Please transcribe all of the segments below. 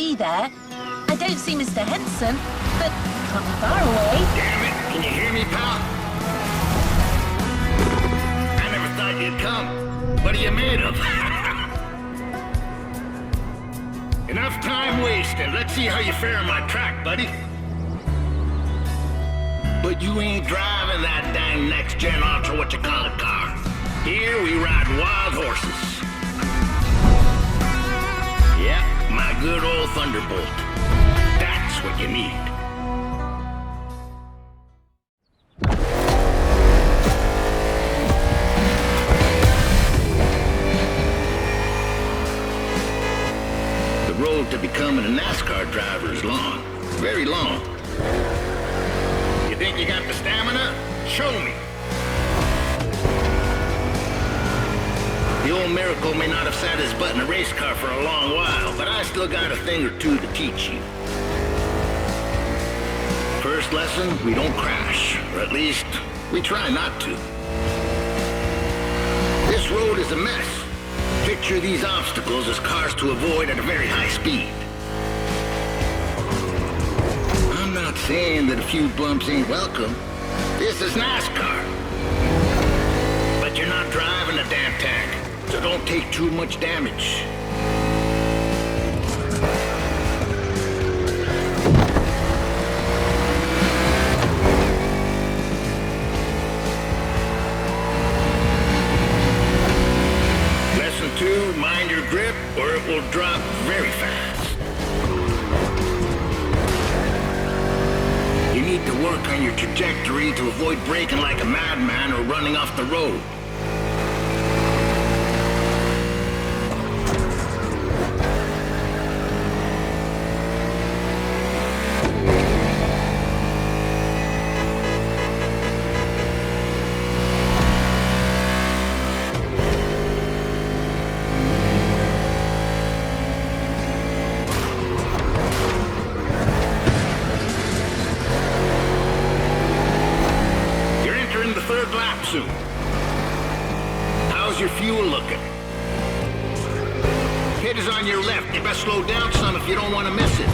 be there. I don't see Mr. Henson, but not far away. Damn it! Can you hear me, pal? I never thought you'd come. What are you made of? Enough time wasted. Let's see how you fare on my track, buddy. But you ain't driving that dang next-gen ultra what-you-call-it car. Here we ride wild horses. Yep, my good old Thunderbolt. That's what you need. The road to becoming a NASCAR driver is long. Very long. You think you got the stamina? Show me. The old Miracle may not have sat his butt in a race car for a long while, but I still got a thing or two to teach you. First lesson, we don't crash, or at least, we try not to. This road is a mess. Picture these obstacles as cars to avoid at a very high speed. I'm not saying that a few bumps ain't welcome. This is NASCAR. But you're not driving a damn tank, so don't take too much damage. Lesson 2, mind your grip or it will drop very fast. You need to work on your trajectory to avoid braking like a madman or running off the road. Soon. How's your fuel looking? Pit is on your left. You best slow down some if you don't want to miss it.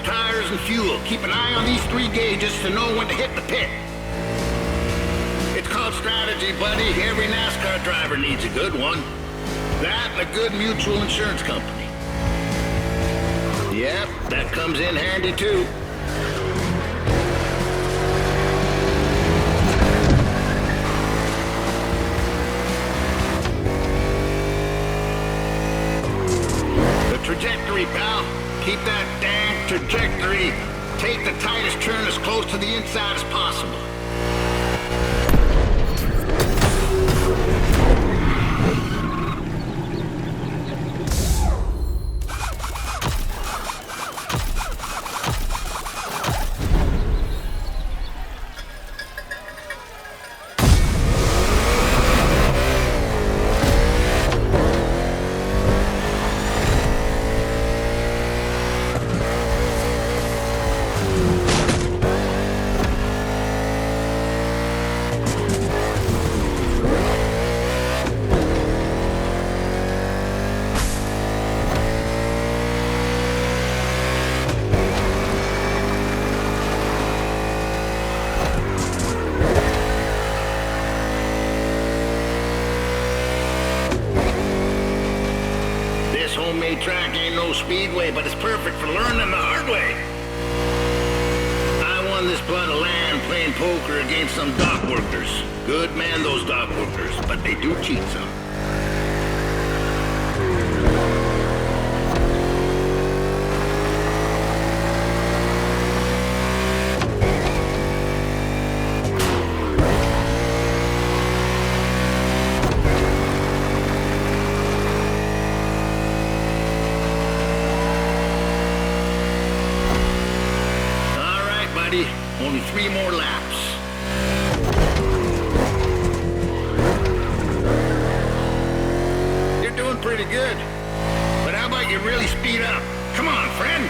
Tires and fuel. Keep an eye on these 3 gauges to know when to hit the pit. It's called strategy, buddy. Every NASCAR driver needs a good one. That and a good mutual insurance company. Yep, that comes in handy too. The trajectory, pal. Keep that dang trajectory. Take the tightest turn as close to the inside as possible. Homemade track ain't no speedway, but it's perfect for learning the hard way. I won this plot of land playing poker against some dock workers. Good man, those dock workers, but they do cheat some. buddy. Only 3 more laps. You're doing pretty good. But how about you really speed up? Come on, friend.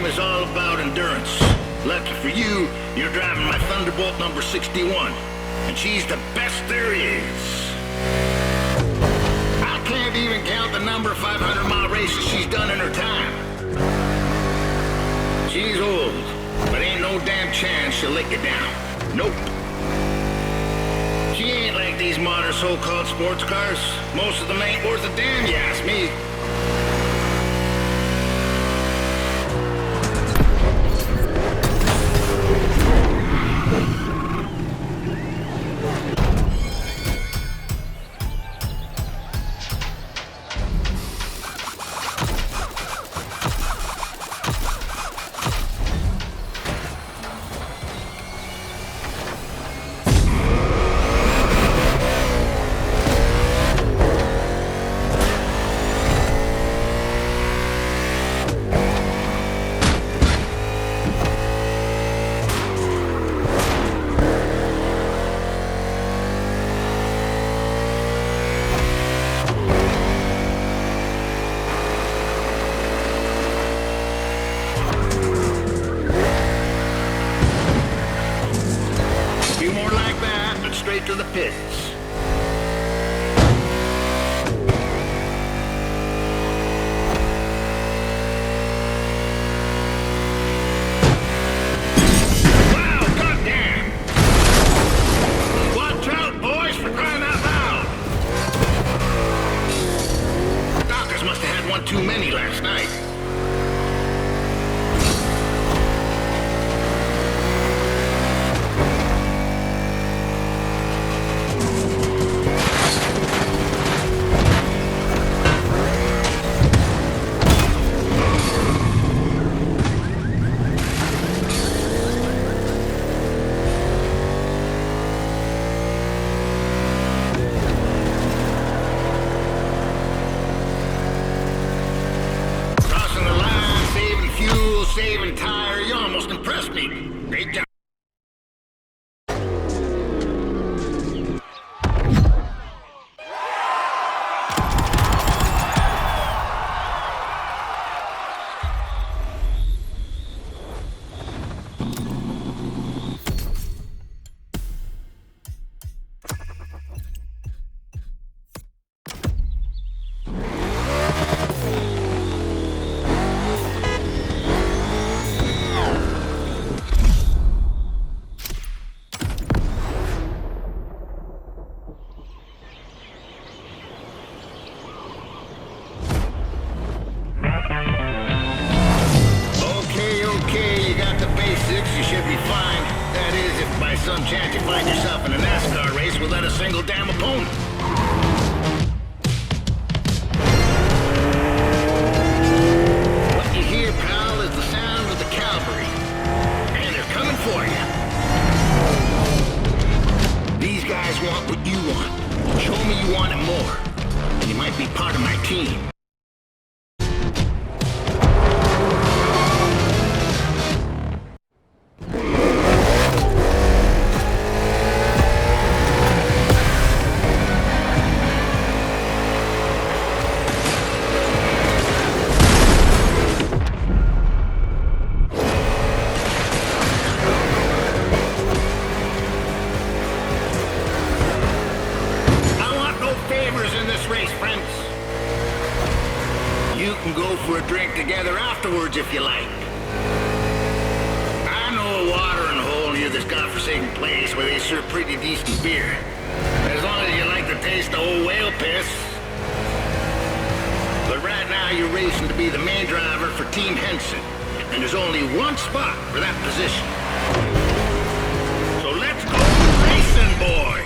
Is all about endurance. Lucky for you, you're driving my Thunderbolt number 61, and she's the best there is. I can't even count the number of 500-mile races she's done in her time. She's old, but ain't no damn chance she'll let you down. Nope. She ain't like these modern so-called sports cars. Most of them ain't worth a damn, you ask me. Straight to the pits. Wow, goddamn! Watch out, boys, for crying out loud! Dockers must have had one too many last night. Saving tire, you almost impressed me. Great job. You should be fine. That is, if by some chance you find yourself in a NASCAR race without a single damn opponent. What you hear, pal, is the sound of the cavalry. And they're coming for you. These guys want what you want. Show me you want it more, and you might be part of my team. afterwards if you like. I know a watering hole near this godforsaken place where they serve pretty decent beer. As long as you like the taste of old whale piss. But right now you're racing to be the main driver for Team Henson. And there's only one spot for that position. So let's go racing, boys!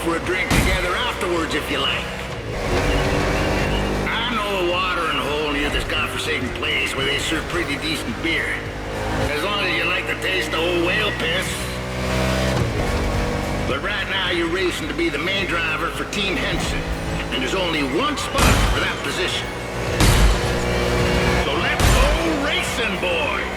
For a drink together afterwards if you like. I know a watering hole near this godforsaken place where they serve pretty decent beer. As long as you like the taste of old whale piss. But right now you're racing to be the main driver for Team Henson. And there's only one spot for that position. So let's go racing, boys!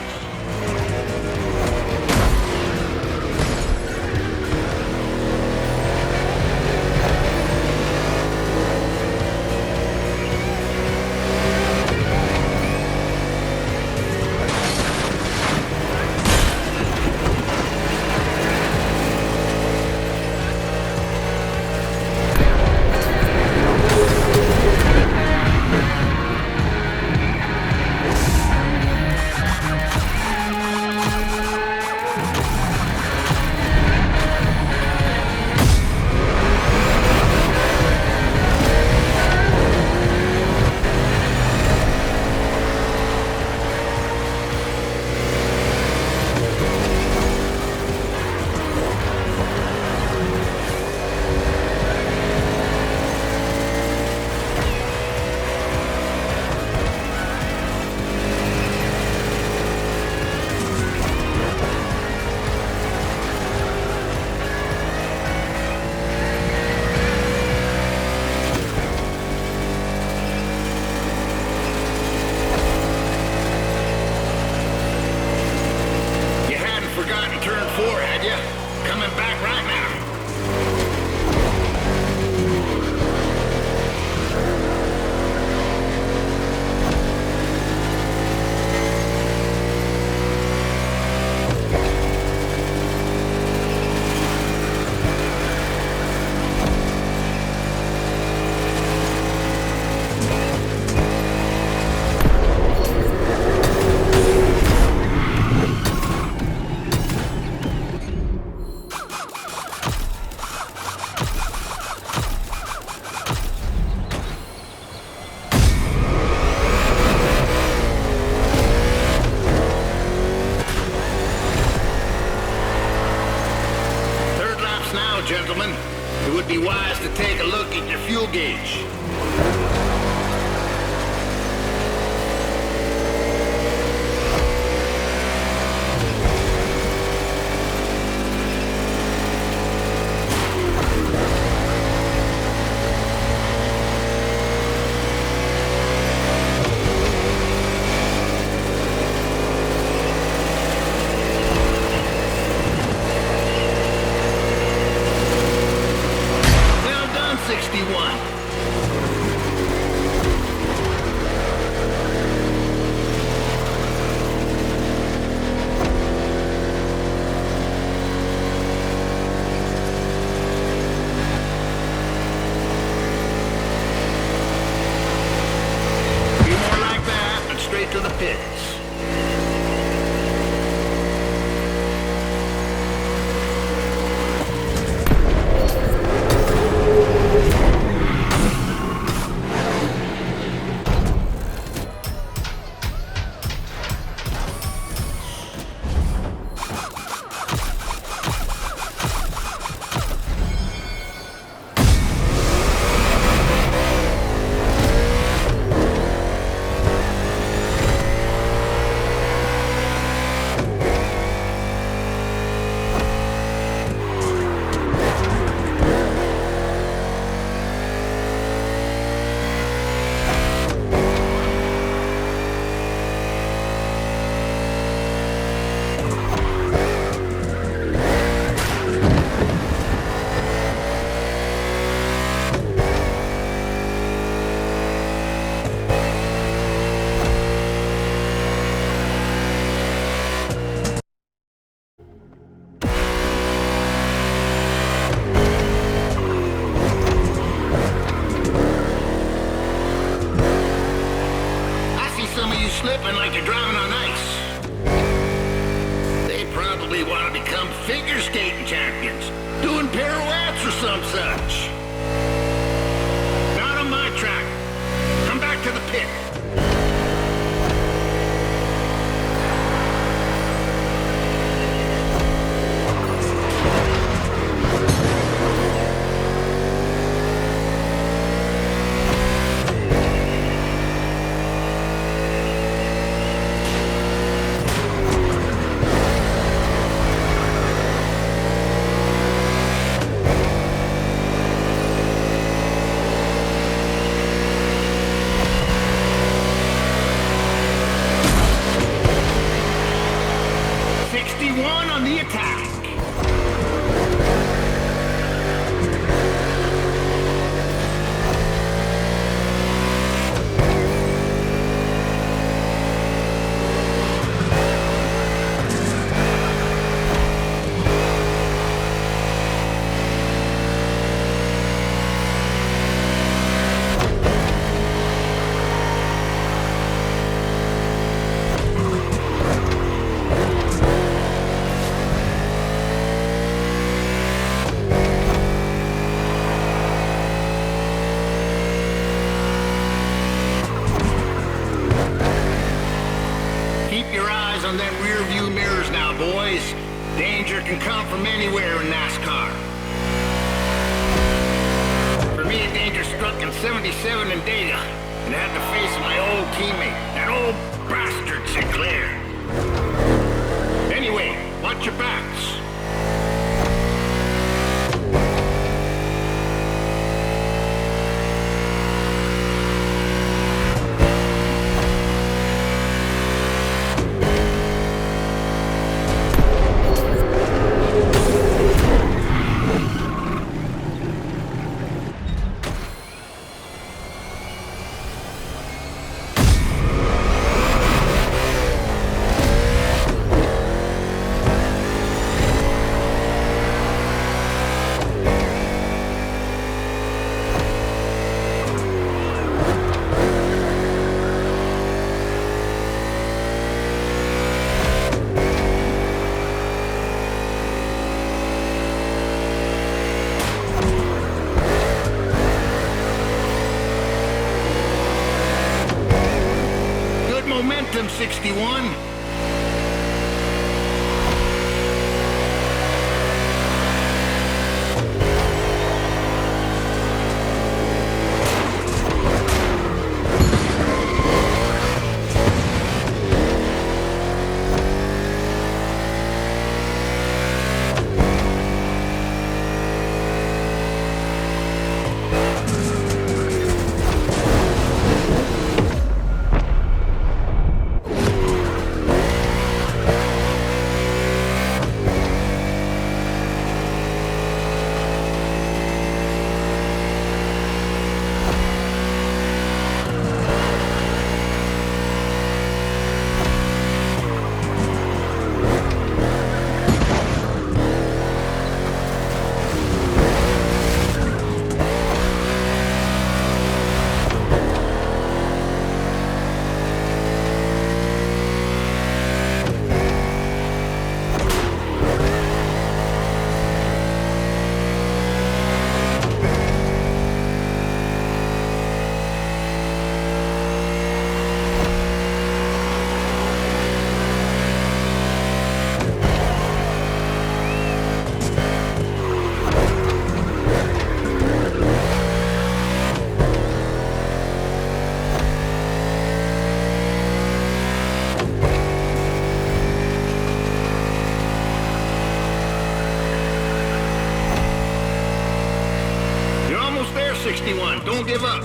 Gentlemen, it would be wise to take a look at your fuel gauge. Well done, 61. some such. Not on my track. Come back to the pit. On the attack. On them rear view mirrors now, boys. Danger can come from anywhere in NASCAR. For me, danger struck in 77 in Data, and I had to face my old teammate, that old bastard Sinclair. Anyway, watch your backs. Momentum, 61. there, 61. Don't give up.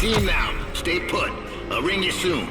18 now. Stay put. I'll ring you soon.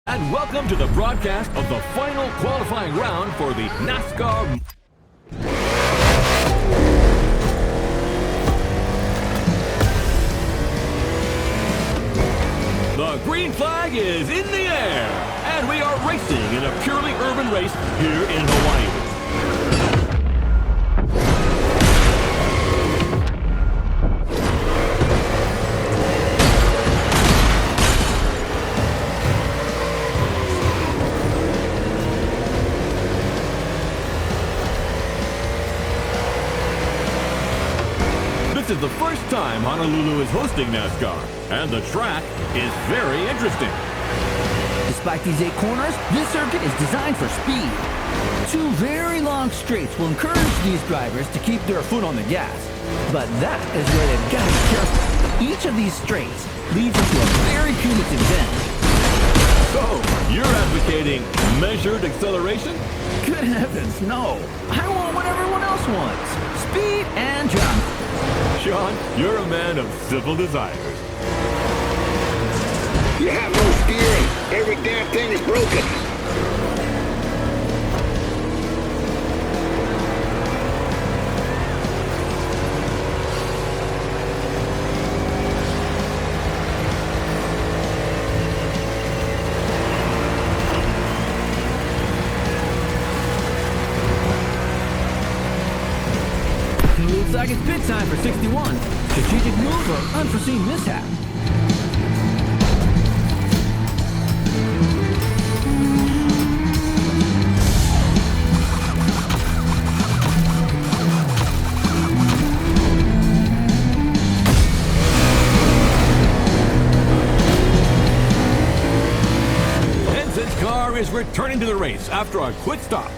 And welcome to the broadcast of the final qualifying round for the NASCAR. The green flag is in the air, and we are racing in a purely urban race here in Hawaii. This is the first time Honolulu is hosting NASCAR, and the track is very interesting. Despite these 8 corners, this circuit is designed for speed. 2 very long straights will encourage these drivers to keep their foot on the gas. But that is where they've got to be careful. Each of these straights leads into a very punitive bend. So, you're advocating measured acceleration? Good heavens, no. I want what everyone else wants. Speed and jump. Sean, you're a man of simple desires. You have no steering. Every damn thing is broken. Looks like it's pit time for 61. Strategic move or unforeseen mishap. Henson's car is returning to the race after a quick stop.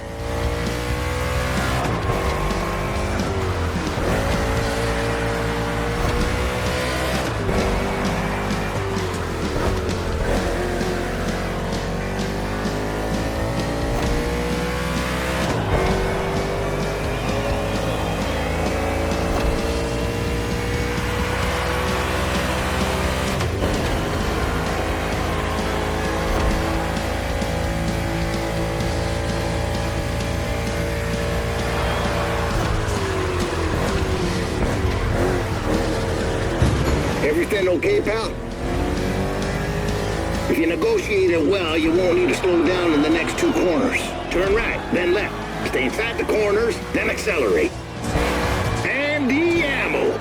Everything okay, pal? If you negotiate it well, you won't need to slow down in the next 2 corners. Turn right, then left. Stay inside the corners, then accelerate. And the ammo!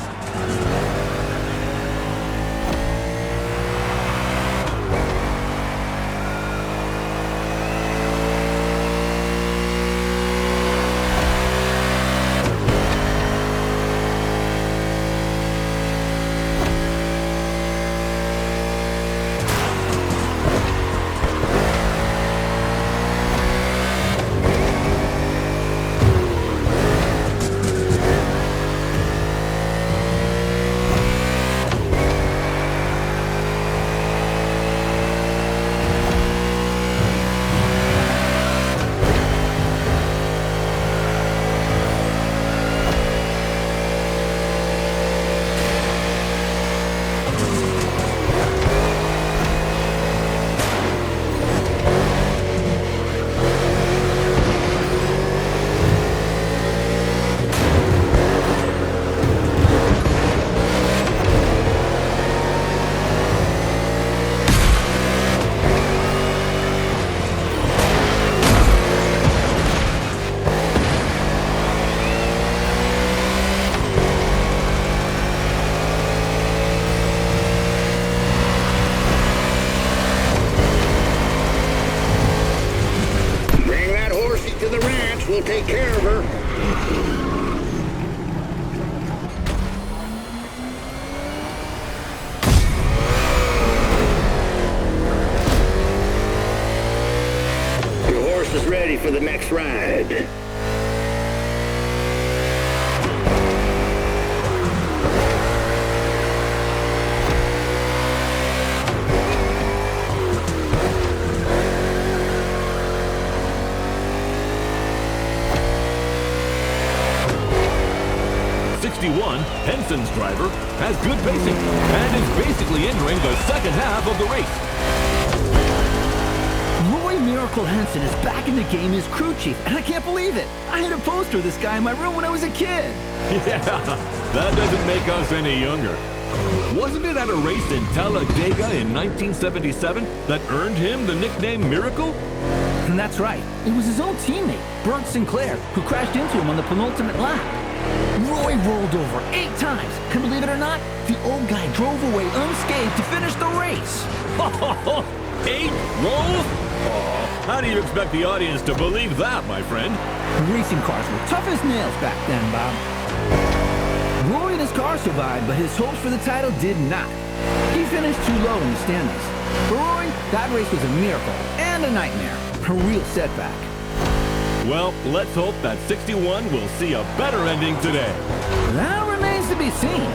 will take care of her. Your horse is ready for the next ride. Henson's driver has good pacing and is basically entering the second half of the race. Roy Miracle Henson is back in the game as crew chief, and I can't believe it. I had a poster of this guy in my room when I was a kid. Yeah, that doesn't make us any younger. Wasn't it at a race in Talladega in 1977 that earned him the nickname Miracle? And that's right. It was his own teammate, Bert Sinclair, who crashed into him on the penultimate lap. Roy rolled over 8 times, and believe it or not, the old guy drove away unscathed to finish the race. 8 rolls? Oh, how do you expect the audience to believe that, my friend? Racing cars were tough as nails back then, Bob. Roy and his car survived, but his hopes for the title did not. He finished too low in the standings. For Roy, that race was a miracle and a nightmare, a real setback. Well, let's hope that 61 will see a better ending today. That remains to be seen.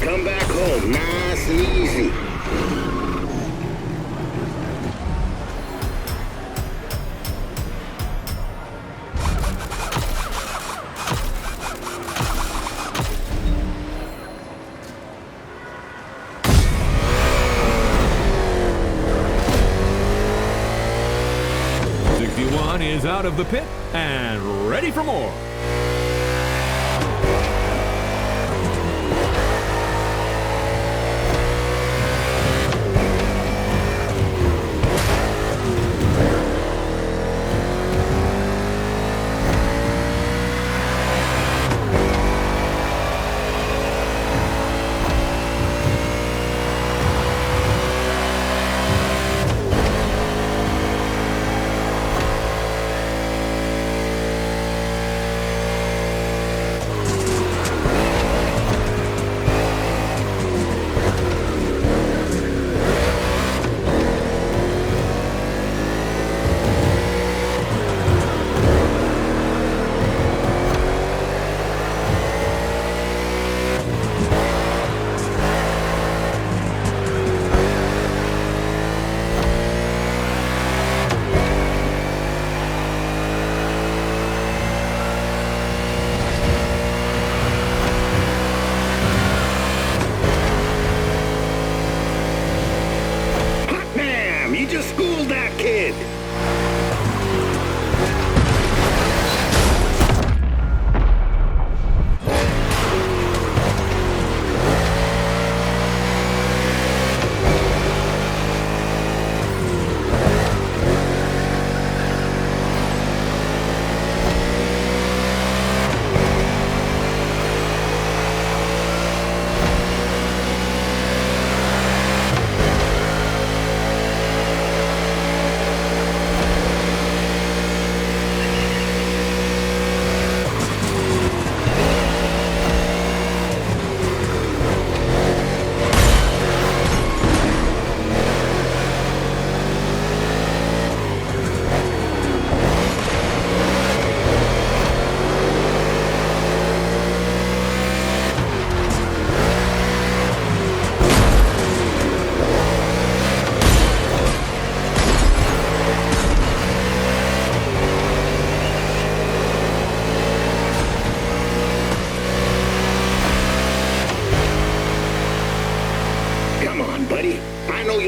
Come back home, nice and easy. Is out of the pit and ready for more.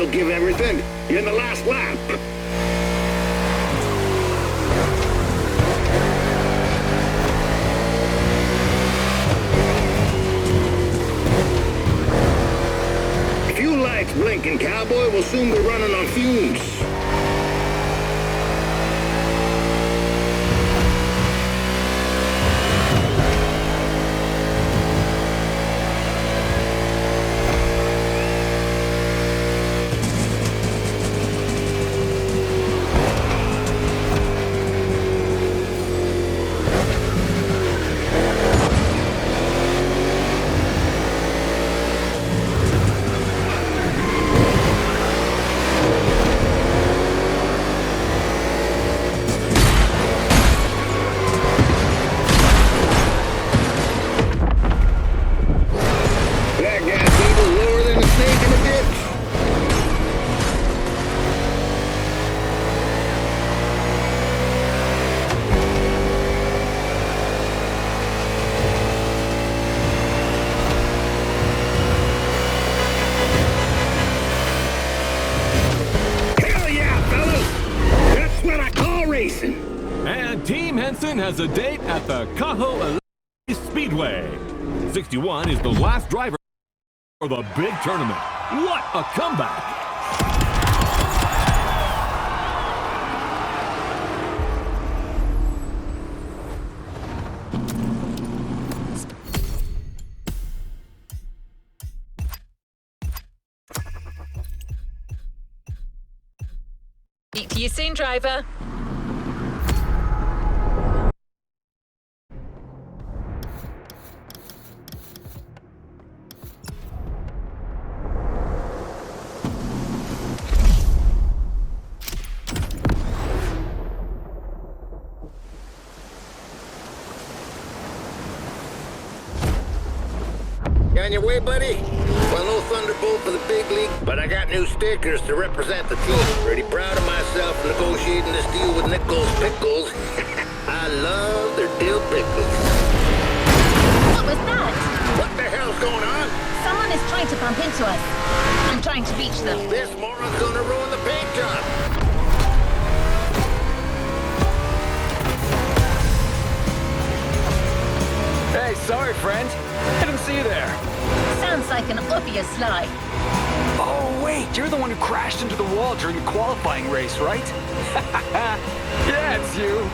still give everything. You're in the last lap. Fuel lights blinking, cowboy. We'll soon be running on fumes. And Team Henson has a date at the Cajo Speedway. 61 is the last driver for the big tournament. What a comeback! Speak to you soon, driver. On your way, buddy? Well, no Thunderbolt for the big league, but I got new stickers to represent the team. Pretty proud of myself for negotiating this deal with Nichols Pickles. I love their dill pickles. What was that? What the hell's going on? Someone is trying to bump into us. I'm trying to reach them. This moron's gonna ruin the paint job. Hey, sorry, friend. I didn't see you there. Sounds like an obvious lie. Oh, wait, you're the one who crashed into the wall during the qualifying race, right? Yeah, it's you.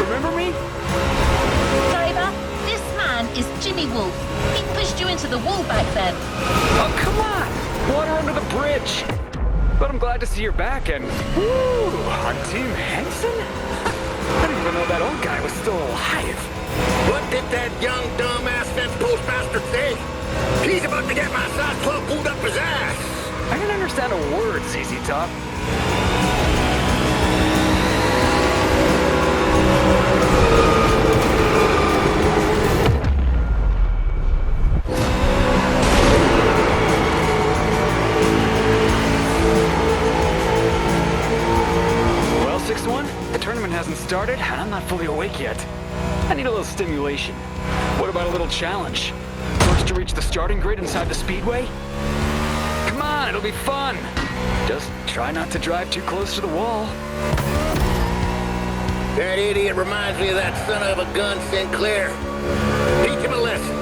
Remember me? Driver, this man is Jimmy Wolf. He pushed you into the wall back then. Oh, come on. Water under the bridge. But I'm glad to see you're back and... Woo! On Team Henson? I didn't even know that old guy was still alive. What did that young dumbass fence postmaster say? He's about to get my size 12 boot up his ass. I didn't understand a word, ZZ Top. Well, 6-1, the tournament hasn't started, and I'm not fully awake yet. I need a little stimulation. What about a little challenge? First to reach the starting grid inside the speedway? Come on, it'll be fun. Just try not to drive too close to the wall. That idiot reminds me of that son of a gun Sinclair. Teach him a lesson.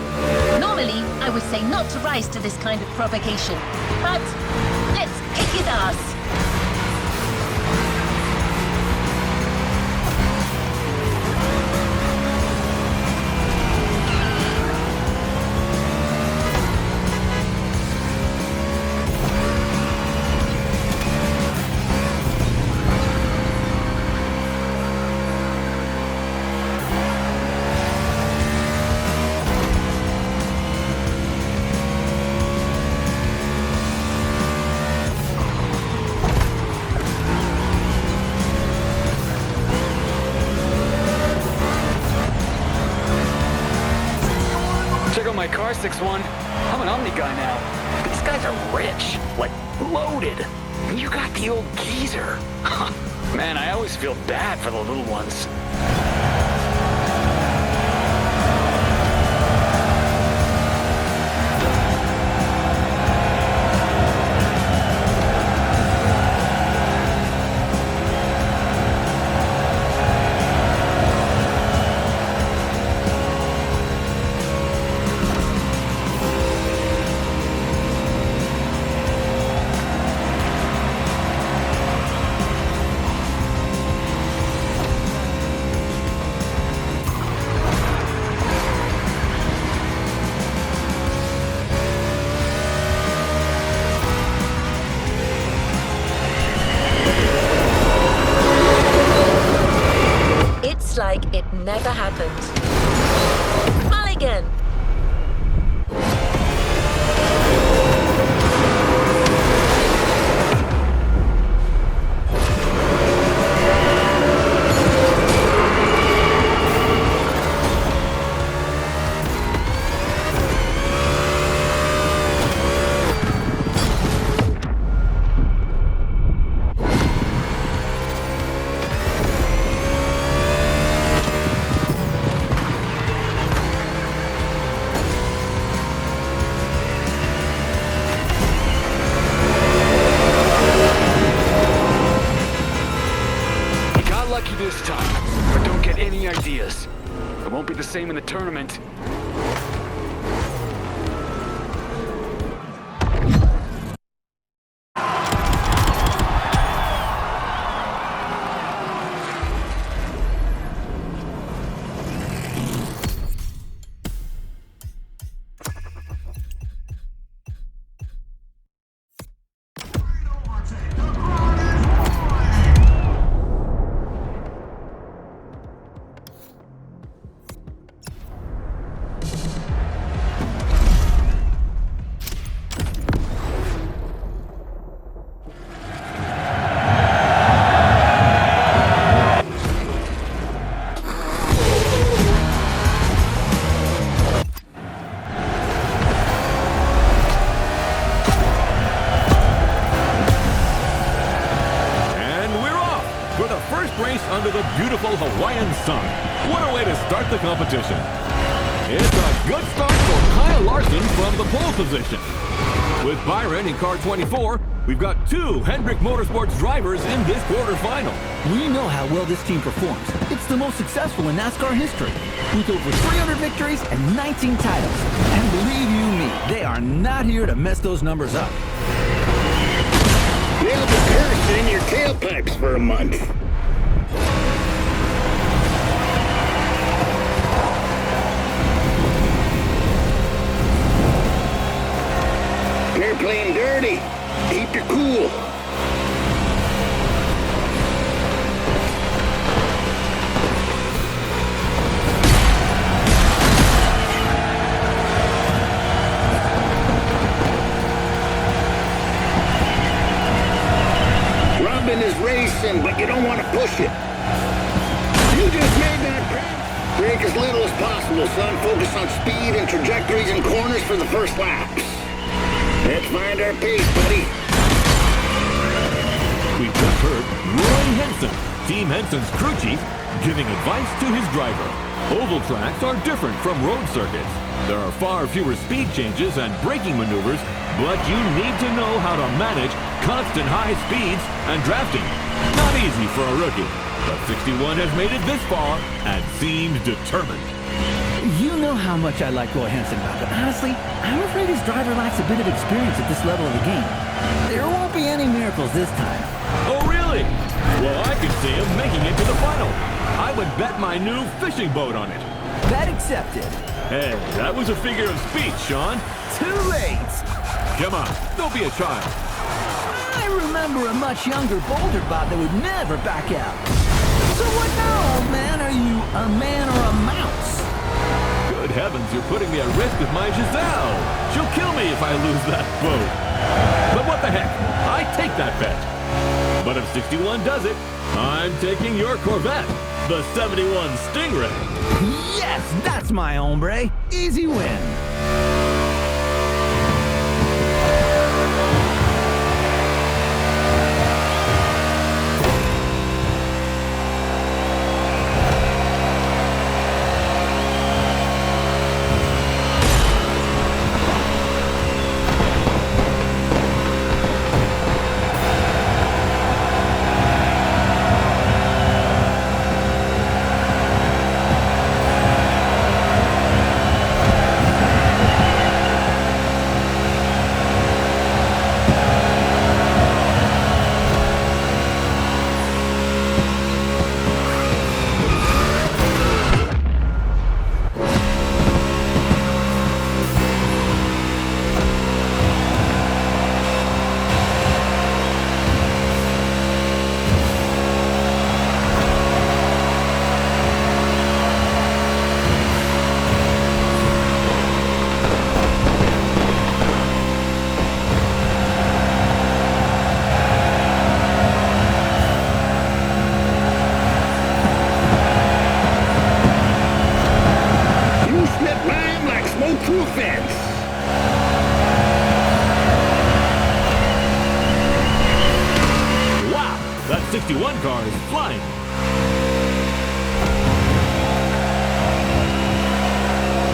Normally, I would say not to rise to this kind of provocation. But let's kick his ass. Check out my car, 6-1. I'm an Omni guy now. These guys are rich, like loaded. And you got the old geezer. Man, I always feel bad for the little ones. same in the tournament. Under the beautiful Hawaiian sun. What a way to start the competition. It's a good start for Kyle Larson from the pole position. With Byron in car 24, we've got two Hendrick Motorsports drivers in this quarterfinal. We know how well this team performs. It's the most successful in NASCAR history, with over 300 victories and 19 titles. And believe you me, they are not here to mess those numbers up. They'll be cursing your tailpipes for a month. They're playing dirty. Keep your cool. Robin is racing, but you don't want to push it. You just made that break. Break as little as possible, son. Focus on speed and trajectories and corners for the first laps. Let's find our pace, buddy. We've just heard Roy Henson, Team Henson's crew chief, giving advice to his driver. Oval tracks are different from road circuits. There are far fewer speed changes and braking maneuvers, but you need to know how to manage constant high speeds and drafting. Not easy for a rookie, but 61 has made it this far and seems determined. You know how much I like Roy Henson, but honestly, I'm afraid his driver lacks a bit of experience at this level of the game. There won't be any miracles this time. Oh, really? Well, I could see him making it to the final. I would bet my new fishing boat on it. Bet accepted. Hey, that was a figure of speech, Sean. Too late. Come on, don't be a child. I remember a much younger, bolder bot that would never back out. So what now, old man? Are you a man or a mouse? Good heavens, you're putting me at risk with my Giselle. She'll kill me if I lose that boat. But what the heck? I take that bet. But if 61 does it, I'm taking your Corvette, the 71 Stingray. Yes, that's my hombre. Easy win. That 61 car is flying.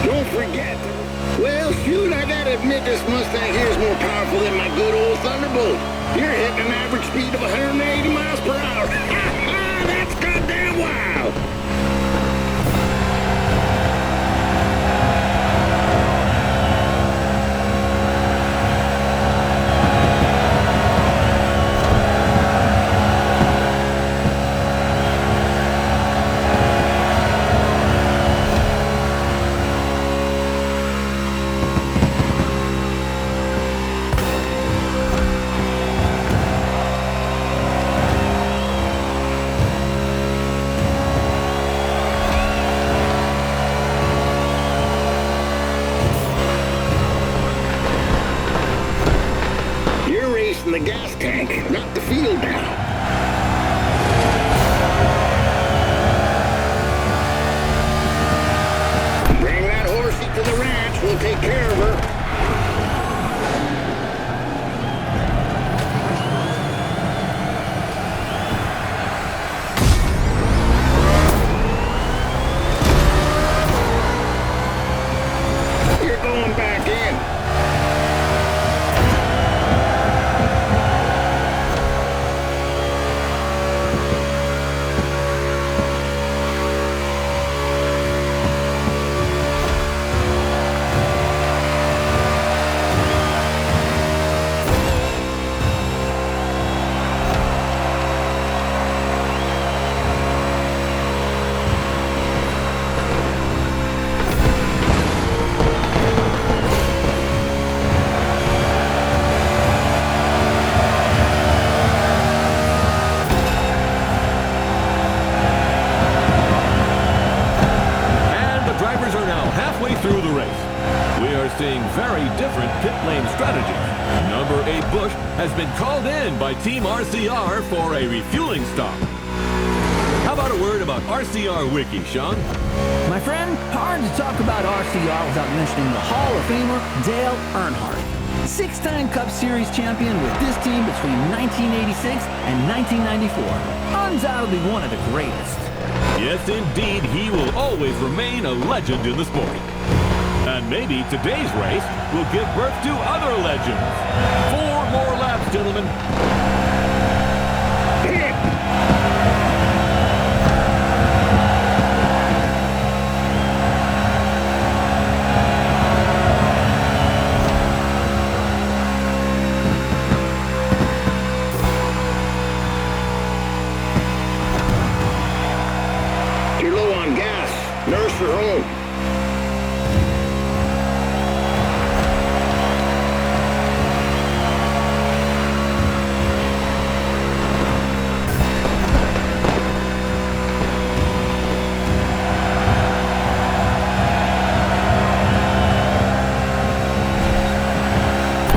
Don't forget. Well, shoot, I gotta admit this Mustang here is more powerful than my good old Thunderbolt. You're hitting an average speed of 180 miles per hour. That's goddamn wild. bitch will take care of her. You're going back in. Through the race, we are seeing very different pit lane strategies. Number 8 Bush has been called in by Team RCR for a refueling stop. How about a word about RCR Wiki, Sean? My friend, hard to talk about RCR without mentioning the Hall of Famer Dale Earnhardt. 6-time Cup Series champion with this team between 1986 and 1994. Undoubtedly one of the greatest. Yes, indeed, he will always remain a legend in the sport. And maybe today's race will give birth to other legends. 4 more laps, gentlemen. You're low on gas. Nurse her home.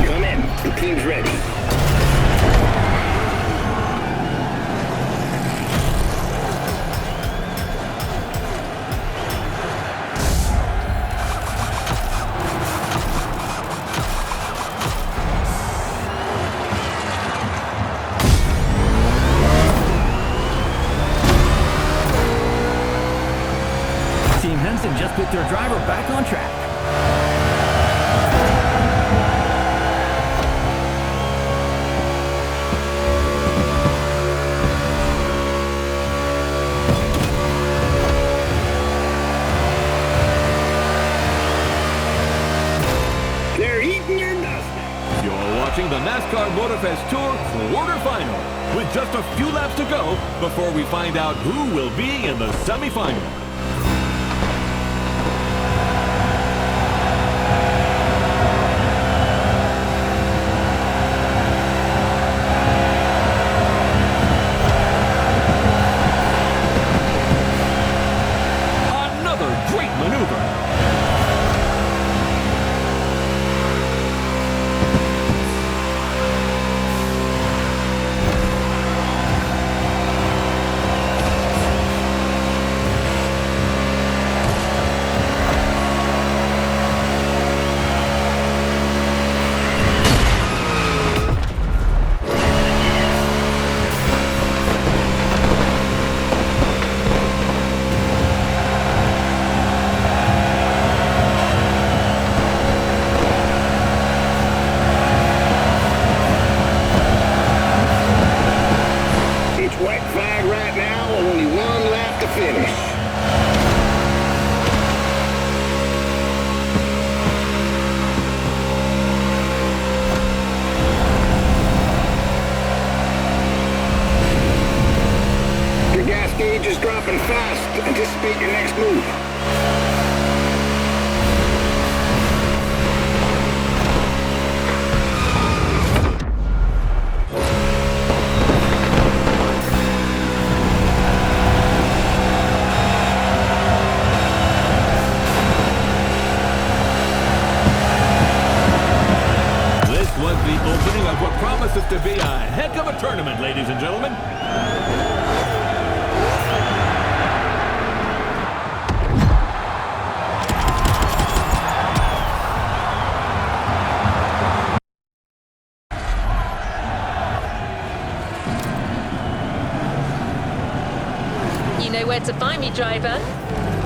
Come in. The team's ready. Team Henson just put their driver back on track. They're eating your dust. You're watching the NASCAR Motorfest Tour quarterfinal, with just a few laps to go before we find out who will be in the semifinal. Another great maneuver. White flag right now, only 1 lap to finish. Your gas gauge is dropping fast. Anticipate your next move. Opening of what promises to be a heck of a tournament, ladies and gentlemen. know where to find me, driver.